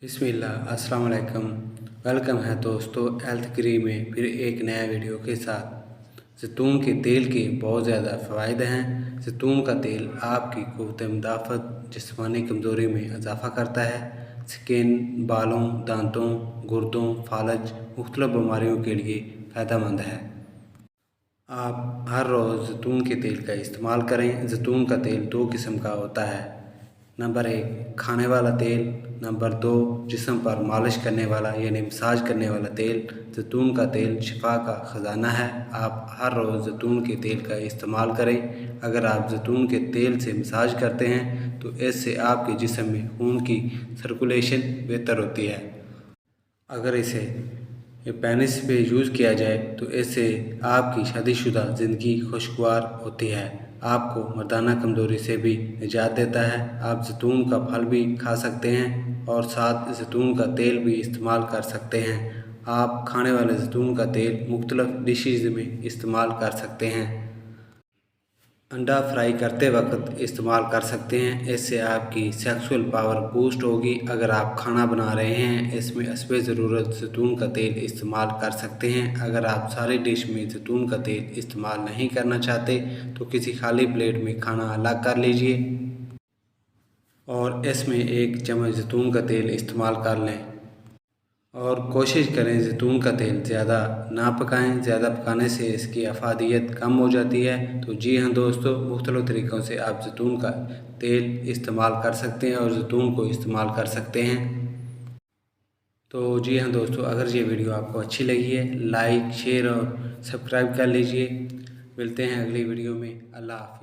बिस्मिल्लाह अस्सलाम वालेकुम। वेलकम है दोस्तों हेल्थ ग्री में फिर एक नया वीडियो के साथ। ज़ैतून के तेल के बहुत ज़्यादा फ़वाइद हैं। ज़ैतून का तेल आपकी क़ुव्वत मुदाफ़अत, जिस्मानी कमज़ोरी में इजाफ़ा करता है। स्किन, बालों, दांतों, गुर्दों, फालज मुख्तलिफ़ बीमारियों के लिए फ़ायदेमंद है। आप हर रोज़ ज़ैतून के तेल का इस्तेमाल करें। ज़ैतून का तेल दो किस्म का होता है। नंबर 1 खाने वाला तेल, नंबर 2 जिस्म पर मालिश करने वाला यानी मसाज करने वाला तेल। ज़ैतून का तेल शिफा का ख़जाना है। आप हर रोज़ ज़ैतून के तेल का इस्तेमाल करें। अगर आप ज़ैतून के तेल से मसाज करते हैं तो इससे आपके जिस्म में खून की सर्कुलेशन बेहतर होती है। अगर इसे पेनिस पे यूज़ किया जाए तो इससे आपकी शादीशुदा ज़िंदगी खुशगवार होती है। आपको मर्दाना कमज़ोरी से भी निजात देता है। आप ज़ैतून का फल भी खा सकते हैं और साथ ज़ैतून का तेल भी इस्तेमाल कर सकते हैं। आप खाने वाले ज़ैतून का तेल मुख्तलिफ़ डिशेज़ में इस्तेमाल कर सकते हैं। अंडा फ्राई करते वक्त इस्तेमाल कर सकते हैं। इससे आपकी सेक्सुअल पावर बूस्ट होगी। अगर आप खाना बना रहे हैं इसमें हस्बे ज़रूरत ज़ैतून का तेल इस्तेमाल कर सकते हैं। अगर आप सारी डिश में ज़ैतून का तेल इस्तेमाल नहीं करना चाहते तो किसी खाली प्लेट में खाना अलग कर लीजिए और इसमें 1 चम्मच ज़ैतून का तेल इस्तेमाल कर लें। और कोशिश करें ज़ैतून का तेल ज़्यादा ना पकाएं। ज़्यादा पकाने से इसकी अफादियत कम हो जाती है। तो जी हाँ दोस्तों, मुख्तलिफ़ तरीक़ों से आप ज़ैतून का तेल इस्तेमाल कर सकते हैं और ज़ैतून को इस्तेमाल कर सकते हैं। तो जी हाँ दोस्तों, अगर ये वीडियो आपको अच्छी लगी है लाइक, शेयर और सब्सक्राइब कर लीजिए। मिलते हैं अगली वीडियो में। अल्लाह हाफ़िज़।